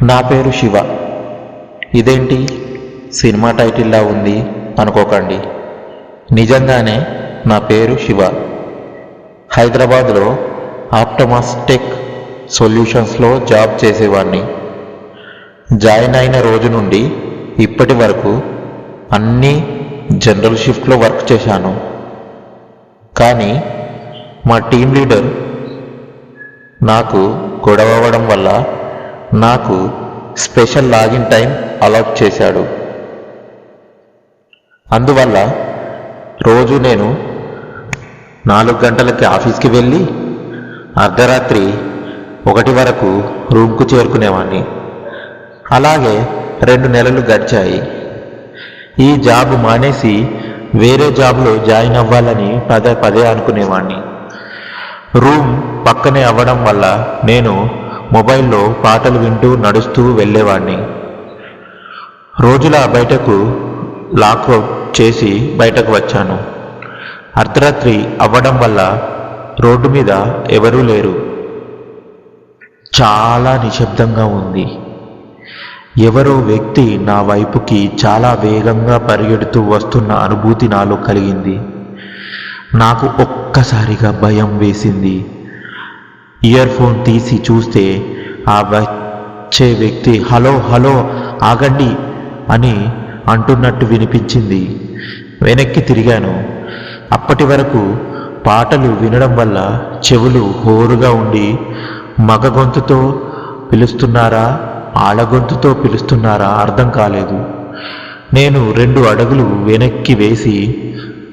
నా పేరు శివ. ఇదేంటి సినిమా టైటిల్లా ఉంది అనుకోకండి. నిజంగానే నా పేరు శివ. హైదరాబాద్లో ఆప్టమాస్ టెక్ సొల్యూషన్స్లో జాబ్ చేసేవాడిని. జాయిన్ అయిన రోజు నుండి ఇప్పటి వరకు అన్నీ జనరల్ షిఫ్ట్లో వర్క్ చేశాను. కానీ మా టీం లీడర్ నాకు గొడవ అవ్వడం వల్ల నాకు స్పెషల్ లాగిన్ టైం అలాట్ చేశాడు. అందువల్ల రోజు నేను 4 గంటలకి ఆఫీస్కి వెళ్ళి అర్ధరాత్రి 1 వరకు రూమ్కు చేరుకునేవాడిని. అలాగే 2 నెలలు గడిచాయి. ఈ జాబ్ మానేసి వేరే జాబ్లో జాయిన్ అవ్వాలని పదే పదే అనుకునేవాడిని. రూమ్ పక్కనే అవ్వడం వల్ల నేను మొబైల్లో పాటలు వింటూ నడుస్తూ వెళ్ళేవాడిని. రోజులా బయటకు లాక్అవుట్ చేసి బయటకు వచ్చాను. అర్ధరాత్రి అవ్వడం వల్ల రోడ్డు మీద ఎవరూ లేరు. చాలా నిశ్శబ్దంగా ఉంది. ఎవరో వ్యక్తి నా వైపుకి చాలా వేగంగా పరిగెడుతూ వస్తున్న అనుభూతి నాలో కలిగింది. నాకు ఒక్కసారిగా భయం వేసింది. ఇయర్ ఫోన్ తీసి చూస్తే ఆ వచ్చే వ్యక్తి హలో హలో ఆగండి అని అంటున్నట్టు వినిపించింది. వెనక్కి తిరిగాను. అప్పటి వరకు పాటలు వినడం వల్ల చెవులు హోరుగా ఉండి మగ గొంతుతో పిలుస్తున్నారా ఆడ గొంతుతో పిలుస్తున్నారా అర్థం కాలేదు. నేను 2 అడుగులు వెనక్కి వేసి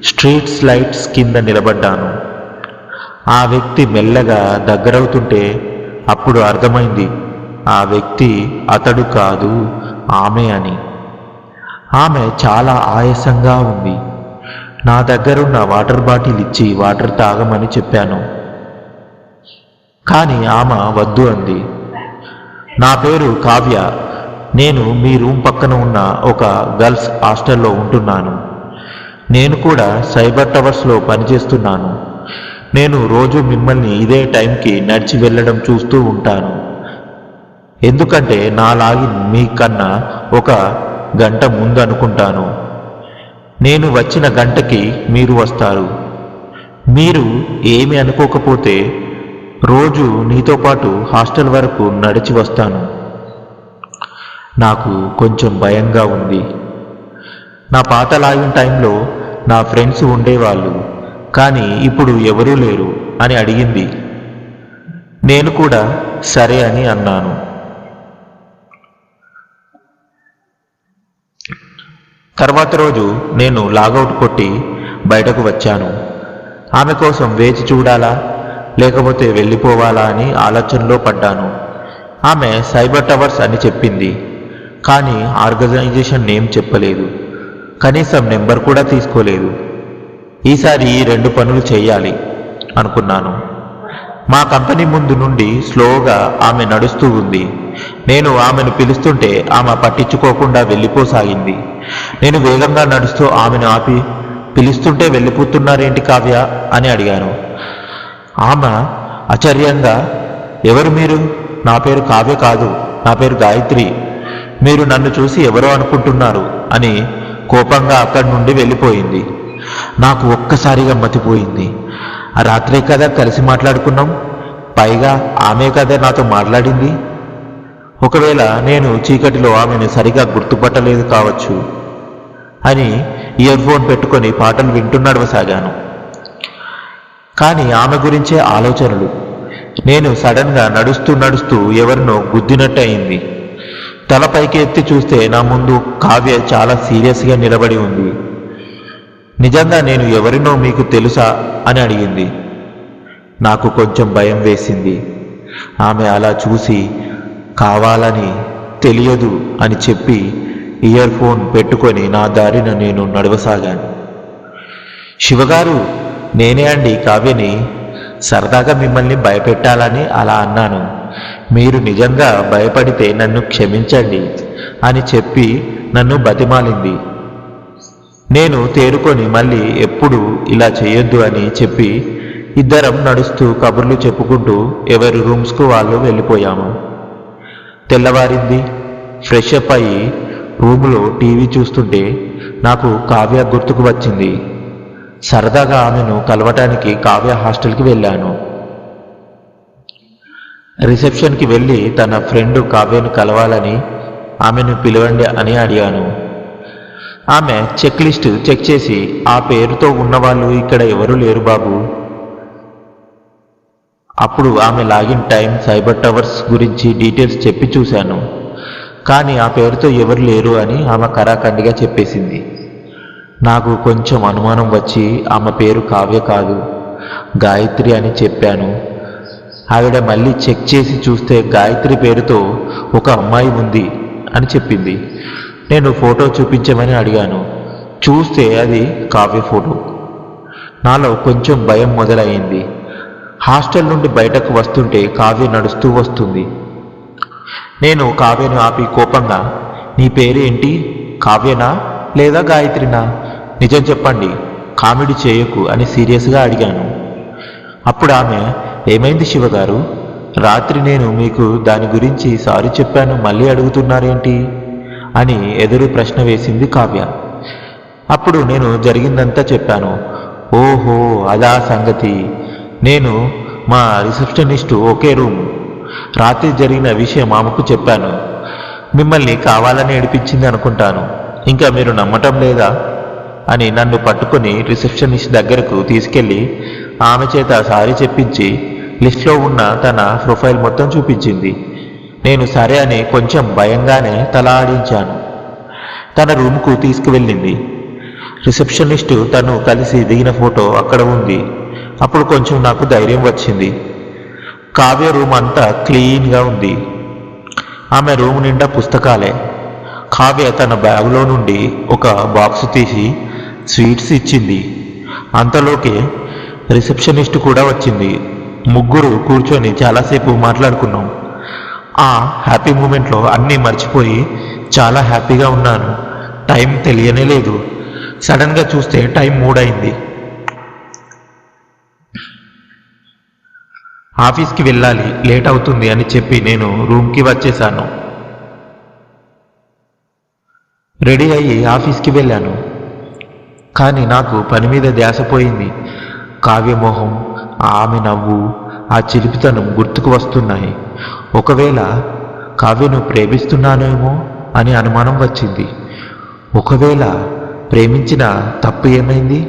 స్ట్రీట్ లైట్స్ కింద నిలబడ్డాను. ఆ వ్యక్తి మెల్లగా దగ్గరవుతుంటే అప్పుడు అర్థమైంది ఆ వ్యక్తి అతడు కాదు ఆమె అని. ఆమె చాలా ఆయాసంగా ఉంది. నా దగ్గరున్న వాటర్ బాటిల్ ఇచ్చి వాటర్ తాగమని చెప్పాను. కానీ ఆమె వద్దు అంది. నా పేరు కావ్య. నేను మీ రూమ్ పక్కన ఉన్న ఒక గర్ల్స్ హాస్టల్లో ఉంటున్నాను. నేను కూడా సైబర్ టవర్స్లో పనిచేస్తున్నాను. నేను రోజు మిమ్మల్ని ఇదే టైంకి నడిచి వెళ్ళడం చూస్తూ ఉంటాను. ఎందుకంటే నా లాగిన్ మీకన్నా 1 గంట ముందు అనుకుంటాను. నేను వచ్చిన గంటకి మీరు వస్తారు. మీరు ఏమి అనుకోకపోతే రోజు నీతో పాటు హాస్టల్ వరకు నడిచి వస్తాను. నాకు కొంచెం భయంగా ఉంది. నా పాత లాగిన్ టైంలో నా ఫ్రెండ్స్ ఉండేవాళ్ళు, కానీ ఇప్పుడు ఎవరూ లేరు అని అడిగింది. నేను కూడా సరే అని అన్నాను. తర్వాత రోజు నేను లాగౌట్ కొట్టి బయటకు వచ్చాను. ఆమె కోసం వేచి చూడాలా లేకపోతే వెళ్ళిపోవాలా అని ఆలోచనలో పడ్డాను. ఆమె సైబర్ టవర్స్ అని చెప్పింది, కానీ ఆర్గనైజేషన్ నేమ్ చెప్పలేదు. కనీసం నెంబర్ కూడా తీసుకోలేదు. ఈసారి ఈ 2 పనులు చేయాలి అనుకున్నాను. మా కంపెనీ ముందు నుండి స్లోగా ఆమె నడుస్తూ ఉంది. నేను ఆమెను పిలుస్తుంటే ఆమె పట్టించుకోకుండా వెళ్ళిపోసాగింది. నేను వేగంగా నడుస్తూ ఆమెను ఆపి పిలుస్తుంటే వెళ్ళిపోతున్నారేంటి కావ్య అని అడిగాను. ఆమె ఆశ్చర్యంగా ఎవరు మీరు? నా పేరు కావ్య కాదు, నా పేరు గాయత్రి. మీరు నన్ను చూసి ఎవరో అనుకుంటున్నారు అని కోపంగా అక్కడి నుండి వెళ్ళిపోయింది. నాకు ఒక్కసారిగా మతిపోయింది. ఆ రాత్రే కదా కలిసి మాట్లాడుకున్నాం, పైగా ఆమె కదా నాతో మాట్లాడింది. ఒకవేళ నేను చీకటిలో ఆమెను సరిగా గుర్తుపట్టలేదు కావచ్చు అని ఇయర్ ఫోన్ పెట్టుకొని పాటలు వింటూ నడవసాగాను. కానీ ఆమె గురించే ఆలోచనలు. నేను సడన్గా నడుస్తూ నడుస్తూ ఎవరినో గుద్దినట్టు అయింది. తల పైకి ఎత్తి చూస్తే నా ముందు కావ్య చాలా సీరియస్గా నిలబడి ఉంది. నిజంగా నేను ఎవరినో మీకు తెలుసా అని అడిగింది. నాకు కొంచెం భయం వేసింది. ఆమె అలా చూసి కావాలని తెలియదు అని చెప్పి ఇయర్ ఫోన్ పెట్టుకొని నా దారిన నేను నడవసాగాను. శివగారు, నేనే అండి కావ్యని. సరదాగా మిమ్మల్ని భయపెట్టాలని అలా అన్నాను. మీరు నిజంగా భయపడితే నన్ను క్షమించండి అని చెప్పి నన్ను బతిమాలింది. నేను తేరుకొని మళ్ళీ ఎప్పుడు ఇలా చేయొద్దు అని చెప్పి ఇద్దరం నడుస్తూ కబుర్లు చెప్పుకుంటూ ఎవరి రూమ్స్కు వాళ్ళు వెళ్ళిపోయాము. తెల్లవారింది. ఫ్రెష్ అప్ అయ్యి రూములో టీవీ చూస్తుంటే నాకు కావ్య గుర్తుకు వచ్చింది. సరదాగా ఆమెను కలవటానికి కావ్య హాస్టల్కి వెళ్ళాను. రిసెప్షన్కి వెళ్ళి తన ఫ్రెండ్ కావ్యను కలవాలని ఆమెను పిలవండి అని అడిగాను. ఆమె చెక్ లిస్ట్ చెక్ చేసి, ఆ పేరుతో ఉన్నవాళ్ళు ఇక్కడ ఎవరు లేరు బాబు. అప్పుడు ఆమె లాగిన్ టైం, సైబర్ టవర్స్ గురించి డీటెయిల్స్ చెప్పి చూశాను. కానీ ఆ పేరుతో ఎవరు లేరు అని ఆమె కరాఖండిగా చెప్పేసింది. నాకు కొంచెం అనుమానం వచ్చి ఆమె పేరు కావ్య కాదు, గాయత్రి అని చెప్పాను. ఆవిడ మళ్ళీ చెక్ చేసి చూస్తే గాయత్రి పేరుతో ఒక అమ్మాయి ఉంది అని చెప్పింది. నేను ఫోటో చూపించమని అడిగాను. చూస్తే అది కావ్య ఫోటో. నాలో కొంచెం భయం మొదలైంది. హాస్టల్ నుండి బయటకు వస్తుంటే కావ్య నడుస్తూ వస్తుంది. నేను కావ్యను ఆపి కోపంగా, నీ పేరేంటి, కావ్యనా లేదా గాయత్రినా? నిజం చెప్పండి, కామెడీ చేయకు అని సీరియస్గా అడిగాను. అప్పుడు ఆమె, ఏమైంది శివగారు, రాత్రి నేను మీకు దాని గురించి సారీ చెప్పాను, మళ్ళీ అడుగుతున్నారేంటి అని ఎదురు ప్రశ్న వేసింది కావ్య. అప్పుడు నేను జరిగిందంతా చెప్పాను. ఓహో, అదా సంగతి. నేను మా రిసెప్షనిస్టు ఒకే రూమ్. రాత్రి జరిగిన విషయం ఆమెకు చెప్పాను. మిమ్మల్ని కావాలని ఏడిపించింది అనుకుంటాను. ఇంకా మీరు నమ్మటం లేదా అని నన్ను పట్టుకుని రిసెప్షనిస్ట్ దగ్గరకు తీసుకెళ్ళి ఆమె చేత సారీ చెప్పించి లిస్ట్లో ఉన్న తన ప్రొఫైల్ మొత్తం చూపించింది. నేను సరే అని కొంచెం భయంగానే తల ఆడించాను. తన రూమ్కు తీసుకువెళ్ళింది. రిసెప్షనిస్టు తను కలిసి దిగిన ఫోటో అక్కడ ఉంది. అప్పుడు కొంచెం నాకు ధైర్యం వచ్చింది. కావ్య రూమ్ అంతా క్లీన్గా ఉంది. ఆమె రూమ్ నిండా పుస్తకాలే. కావ్య తన బ్యాగులో నుండి ఒక బాక్స్ తీసి స్వీట్స్ ఇచ్చింది. అంతలోకే రిసెప్షనిస్ట్ కూడా వచ్చింది. ముగ్గురు కూర్చొని చాలాసేపు మాట్లాడుకున్నాం. ఆ హ్యాపీ మూమెంట్లో అన్నీ మర్చిపోయి చాలా హ్యాపీగా ఉన్నాను. టైం తెలియనే లేదు. సడన్గా చూస్తే టైం 3 అయింది. ఆఫీస్కి వెళ్ళాలి, లేట్ అవుతుంది అని చెప్పి నేను రూమ్కి వచ్చేసాను. రెడీ అయ్యి ఆఫీస్కి వెళ్ళాను. కానీ నాకు పని మీద ధ్యాస పోయింది. కావ్యమోహం, ఆమె నవ్వు, ఆ చిలిపితనం గుర్తుకు వస్తున్నాయి. ఒకవేళ కావ్యను ప్రేమిస్తున్నానేమో అని అనుమానం వచ్చింది. ఒకవేళ ప్రేమించిన తప్పు ఏమైంది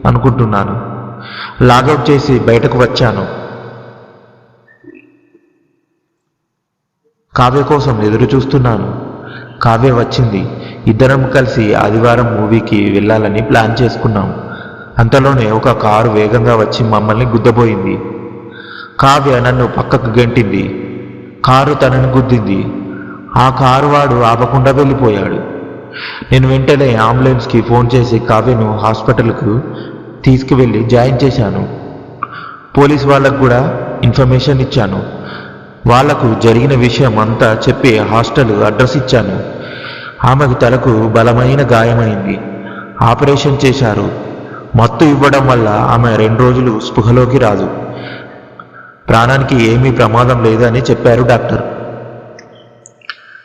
అనుకుంటున్నాను. లాగౌట్ చేసి బయటకు వచ్చాను. కావ్య కోసం ఎదురు చూస్తున్నాను. కావ్య వచ్చింది. ఇద్దరం కలిసి ఆదివారం మూవీకి వెళ్ళాలని ప్లాన్ చేసుకున్నాం. అంతలోనే ఒక కారు వేగంగా వచ్చి మమ్మల్ని గుద్దబోయింది. కావ్య నన్ను పక్కకు గెంటింది. కారు తనని గుద్దింది. ఆ కారు వాడు ఆపకుండా వెళ్ళిపోయాడు. నేను వెంటనే అంబులెన్స్కి ఫోన్ చేసి కావ్యను హాస్పిటల్కు తీసుకువెళ్ళి జాయిన్ చేశాను. పోలీస్ వాళ్ళకు కూడా ఇన్ఫర్మేషన్ ఇచ్చాను. వాళ్లకు జరిగిన విషయం అంతా చెప్పి హాస్టల్ అడ్రస్ ఇచ్చాను. ఆమెకు తలకు బలమైన గాయమైంది. ఆపరేషన్ చేశారు. మత్తు ఇవ్వడం వల్ల ఆమె 2 రోజులు స్పృహలోకి రాదు. ప్రాణానికి ఏమీ ప్రమాదం లేదని చెప్పారు డాక్టర్.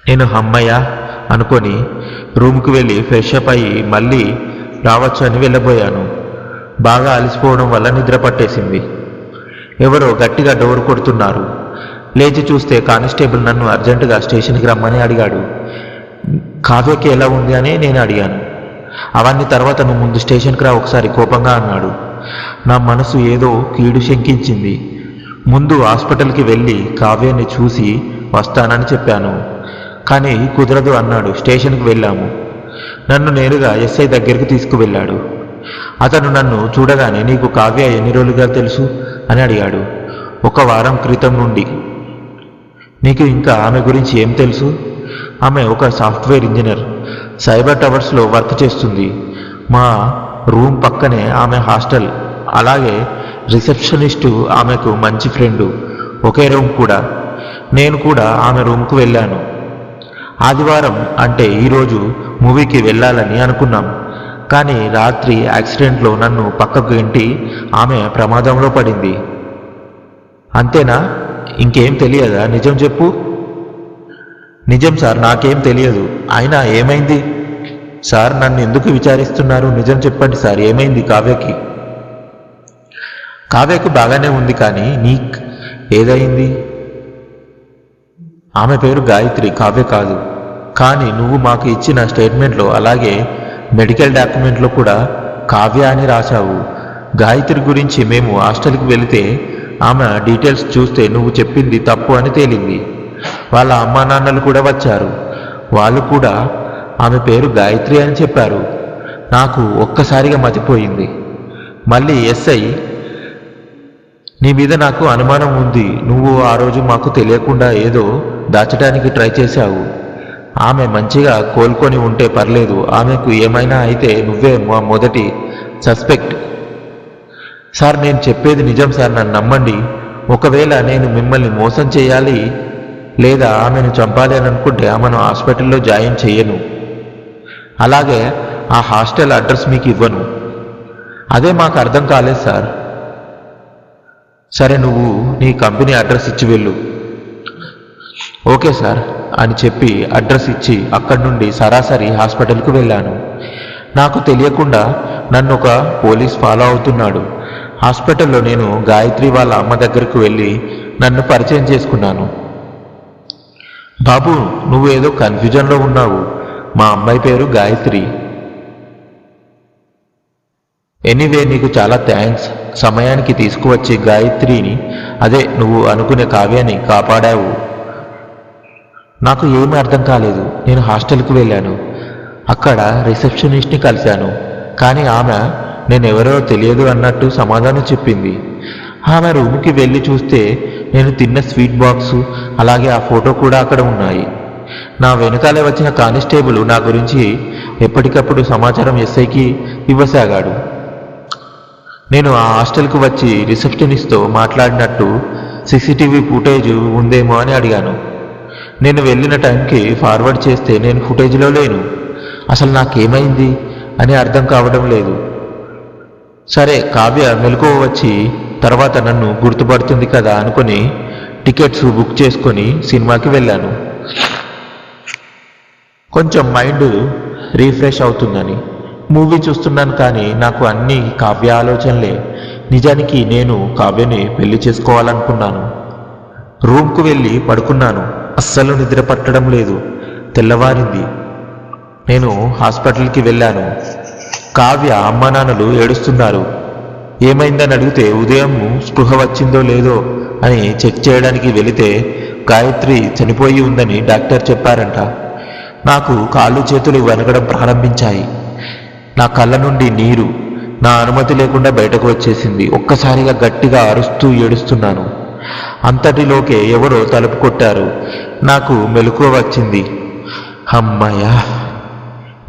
నేను అమ్మయ్య అనుకొని రూమ్కి వెళ్ళి ఫ్రెష్ అప్ అయ్యి మళ్ళీ రావచ్చు అని వెళ్ళబోయాను. బాగా అలసిపోవడం వల్ల నిద్ర పట్టేసింది. ఎవరో గట్టిగా డోర్ కొడుతున్నారు. లేచి చూస్తే కానిస్టేబుల్ నన్ను అర్జెంటుగా స్టేషన్కి రమ్మని అడిగాడు. కావ్యకి ఎలా ఉంది అని నేను అడిగాను. అవన్నీ తర్వాత నువ్వు ముందు స్టేషన్కి రా ఒకసారి కోపంగా అన్నాడు. నా మనసు ఏదో కీడు శంకించింది. ముందు హాస్పిటల్కి వెళ్ళి కావ్యాన్ని చూసి వస్తానని చెప్పాను. కానీ కుదరదు అన్నాడు. స్టేషన్కి వెళ్ళాము. నన్ను నేరుగా ఎస్ఐ దగ్గరికి తీసుకువెళ్ళాడు. అతను నన్ను చూడగానే నీకు కావ్య ఎన్ని రోజులుగా తెలుసు అని అడిగాడు. 1 వారం క్రితం నుండి. నీకు ఇంకా ఆమె గురించి ఏం తెలుసు? ఆమె ఒక సాఫ్ట్వేర్ ఇంజనీర్, సైబర్ టవర్స్లో వర్క్ చేస్తుంది. మా రూమ్ పక్కనే ఆమె హాస్టల్. అలాగే రిసెప్షనిస్టు ఆమెకు మంచి ఫ్రెండు, ఒకే రూమ్ కూడా. నేను కూడా ఆమె రూమ్కు వెళ్ళాను. ఆదివారం అంటే ఈరోజు మూవీకి వెళ్ళాలని అనుకున్నాం. కానీ రాత్రి యాక్సిడెంట్లో నన్ను పక్కకు గెంటి ఆమె ప్రమాదంలో పడింది. అంతేనా? ఇంకేం తెలియదా? నిజం చెప్పు. నిజం సార్, నాకేం తెలియదు. అయినా ఏమైంది సార్? నన్ను ఎందుకు విచారిస్తున్నారు? నిజం చెప్పండి సార్, ఏమైంది కావ్యకి? కావ్యకు బాగానే ఉంది, కానీ నీకు ఏదైంది? ఆమె పేరు గాయత్రి, కావ్య కాదు. కానీ నువ్వు మాకు ఇచ్చిన స్టేట్మెంట్లో అలాగే మెడికల్ డాక్యుమెంట్లో కూడా కావ్య అని రాశావు. గాయత్రి గురించి మేము హాస్టల్కి వెళితే ఆమె డీటెయిల్స్ చూస్తే నువ్వు చెప్పింది తప్పు అని తేలింది. వాళ్ళ అమ్మా నాన్నలు కూడా వచ్చారు. వాళ్ళు కూడా ఆమె పేరు గాయత్రి అని చెప్పారు. నాకు ఒక్కసారిగా మతిపోయింది. మళ్ళీ ఎస్ఐ, నీ మీద నాకు అనుమానం ఉంది. నువ్వు ఆ రోజు మాకు తెలియకుండా ఏదో దాచడానికి ట్రై చేశావు. ఆమె మంచిగా కోలుకొని ఉంటే పర్లేదు, ఆమెకు ఏమైనా అయితే నువ్వే మా మొదటి సస్పెక్ట్. సార్, నేను చెప్పేది నిజం సార్, నన్ను నమ్మండి. ఒకవేళ నేను మిమ్మల్ని మోసం చేయాలి లేదా ఆమెను చంపాలి అని అనుకుంటే ఆమెను హాస్పిటల్లో జాయిన్ చెయ్యను. అలాగే ఆ హాస్టల్ అడ్రస్ మీకు ఇవ్వను. అదే మాకు అర్థం కాలేదు సార్. సరే, నువ్వు నీ కంపెనీ అడ్రస్ ఇచ్చి వెళ్ళు. ఓకే సార్ అని చెప్పి అడ్రస్ ఇచ్చి అక్కడి నుండి సరాసరి హాస్పిటల్కు వెళ్ళాను. నాకు తెలియకుండా నన్ను ఒక పోలీస్ ఫాలో అవుతున్నాడు. హాస్పిటల్లో నేను గాయత్రి వాళ్ళ అమ్మ దగ్గరకు వెళ్ళి నన్ను పరిచయం చేసుకున్నాను. బాబు, నువ్వు ఏదో కన్ఫ్యూజన్లో ఉన్నావు. మా అమ్మాయి పేరు గాయత్రి. ఎనీవే, నీకు చాలా థ్యాంక్స్. సమయానికి తీసుకువచ్చి గాయత్రిని, అదే నువ్వు అనుకునే కావ్యాన్ని కాపాడావు. నాకు ఏమీ అర్థం కాలేదు. నేను హాస్టల్కి వెళ్ళాను. అక్కడ రిసెప్షనిస్ట్ని కలిశాను. కానీ ఆమె నేనెవరో తెలియదు అన్నట్టు సమాధానం చెప్పింది. ఆమె రూమ్కి వెళ్ళి చూస్తే నేను తిన్న స్వీట్ బాక్సు అలాగే ఆ ఫోటో కూడా అక్కడ ఉన్నాయి. నా వెనుకాలే వచ్చిన కానిస్టేబుల్ నా గురించి ఎప్పటికప్పుడు సమాచారం ఎస్ఐకి ఇవ్వసాగాడు. నేను ఆ హాస్టల్కు వచ్చి రిసెప్షనిస్ట్తో మాట్లాడినట్టు సీసీటీవీ ఫుటేజ్ ఉందేమో అని అడిగాను. నేను వెళ్ళిన టైంకి ఫార్వర్డ్ చేస్తే నేను ఫుటేజ్లో లేను. అసలు నాకేమైంది అని అర్థం కావడం లేదు. సరే, కావ్య మెలకువ వచ్చి తర్వాత నన్ను గుర్తుపడుతుంది కదా అనుకుని టికెట్స్ బుక్ చేసుకొని సినిమాకి వెళ్ళాను. కొంచెం మైండ్ రీఫ్రెష్ అవుతుందని మూవీ చూస్తున్నాను. కానీ నాకు అన్ని కావ్య ఆలోచనలే. నిజానికి నేను కావ్యని పెళ్లి చేసుకోవాలనుకున్నాను. రూమ్కు వెళ్ళి పడుకున్నాను. అస్సలు నిద్ర పట్టడం లేదు. తెల్లవారింది. నేను హాస్పిటల్కి వెళ్ళాను. కావ్య అమ్మా నాన్నలు ఏడుస్తున్నారు. ఏమైందని అడిగితే ఉదయం స్పృహ వచ్చిందో లేదో అని చెక్ చేయడానికి వెళితే గాయత్రి చనిపోయి ఉందని డాక్టర్ చెప్పారంట. నాకు కాళ్ళు చేతులు వణకడం ప్రారంభించాయి. నా కళ్ళ నుండి నీరు నా అనుమతి లేకుండా బయటకు వచ్చేసింది. ఒక్కసారిగా గట్టిగా అరుస్తూ ఏడుస్తున్నాను. అంతటిలోకే ఎవరో తలుపు కొట్టారు. నాకు మెలకువ వచ్చింది. అమ్మయ్యా,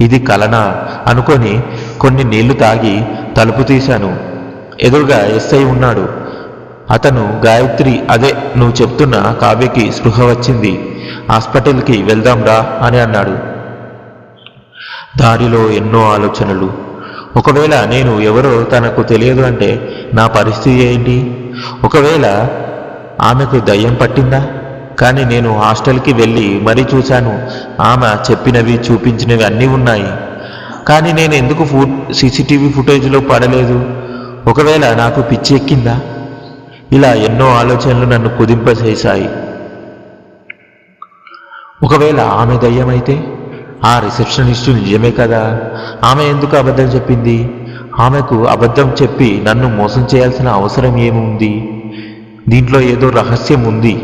ఇది కలనా అనుకొని కొన్ని నీళ్లు తాగి తలుపు తీశాను. ఎదురుగా ఎస్ఐ ఉన్నాడు. అతను గాయత్రి, అదే నువ్వు చెప్తున్న కావ్యకి స్పృహ వచ్చింది, హాస్పిటల్కి వెళ్దాంరా అని అన్నాడు. దారిలో ఎన్నో ఆలోచనలు. ఒకవేళ నేను ఎవరో తనకు తెలియదు అంటే నా పరిస్థితి ఏంటి? ఒకవేళ ఆమెకు దయ్యం పట్టిందా? కానీ నేను హాస్టల్కి వెళ్ళి మరీ చూశాను. ఆమె చెప్పినవి చూపించినవి అన్నీ ఉన్నాయి. కానీ నేను ఎందుకు సీసీటీవీ ఫుటేజ్లో పడలేదు? ఒకవేళ నాకు పిచ్చి ఎక్కిందా? ఇలా ఎన్నో ఆలోచనలు నన్ను కుదింపచేశాయి. ఒకవేళ ఆమె దయ్యమైతే ఆ రిసెప్షనిస్టు నిజమే కదా? ఆమె ఎందుకు అబద్ధం చెప్పింది? ఆమెకు అబద్ధం చెప్పి నన్ను మోసం చేయాల్సిన అవసరం ఏముంది? దీంట్లో ఏదో రహస్యం ఉంది.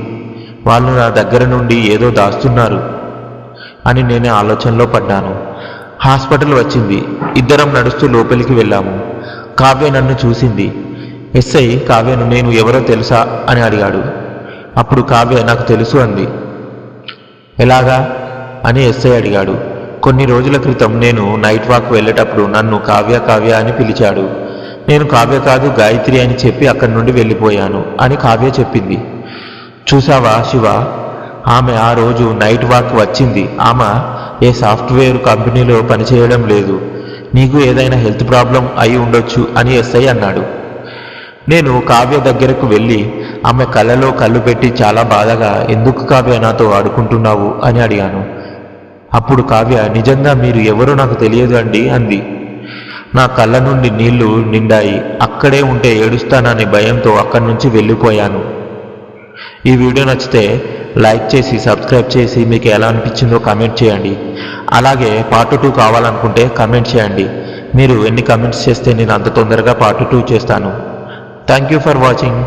వాళ్ళు నా దగ్గర నుండి ఏదో దాస్తున్నారు అని నేనే ఆలోచనలో పడ్డాను. హాస్పిటల్ వచ్చింది. ఇద్దరం నడుస్తూ లోపలికి వెళ్ళాము. కావ్య నన్ను చూసింది. ఎస్ఐ కావ్యను నేను ఎవరో తెలుసా అని అడిగాడు. అప్పుడు కావ్య నాకు తెలుసు అంది. ఎలాగా అని ఎస్ఐ అడిగాడు. కొన్ని రోజుల క్రితం నేను నైట్ వాక్ వెళ్ళేటప్పుడు నన్ను కావ్య కావ్య అని పిలిచాడు. నేను కావ్య కాదు గాయత్రి అని చెప్పి అక్కడి నుండి వెళ్ళిపోయాను అని కావ్య చెప్పింది. చూసావా శివ, ఆమె ఆ రోజు నైట్ వాక్ వచ్చింది. ఆమె ఏ సాఫ్ట్వేర్ కంపెనీలో పనిచేయడం లేదు. నీకు ఏదైనా హెల్త్ ప్రాబ్లం అయి ఉండొచ్చు అని ఎస్ఐ అన్నాడు. నేను కావ్య దగ్గరకు వెళ్ళి ఆమె కళ్ళలో కళ్ళు పెట్టి చాలా బాధగా ఎందుకు కావ్య నాతో ఆడుకుంటున్నావు అని అడిగాను. అప్పుడు కావ్య నిజంగా మీరు ఎవరో నాకు తెలియదు అండి అంది. నా కళ్ళ నుండి నీళ్లు నిండాయి. అక్కడే ఉంటే ఏడుస్తాననే భయంతో అక్కడి నుంచి వెళ్ళిపోయాను. ఈ వీడియో నచ్చితే లైక్ చేసి సబ్స్క్రైబ్ చేసి మీకు ఎలా అనిపించిందో కామెంట్ చేయండి. అలాగే పార్ట్ 2 కావాలనుకుంటే కామెంట్ చేయండి. మీరు ఎన్ని కామెంట్స్ చేస్తే నేను అంత తొందరగా పార్ట్ 2 చేస్తాను. Thank you for watching.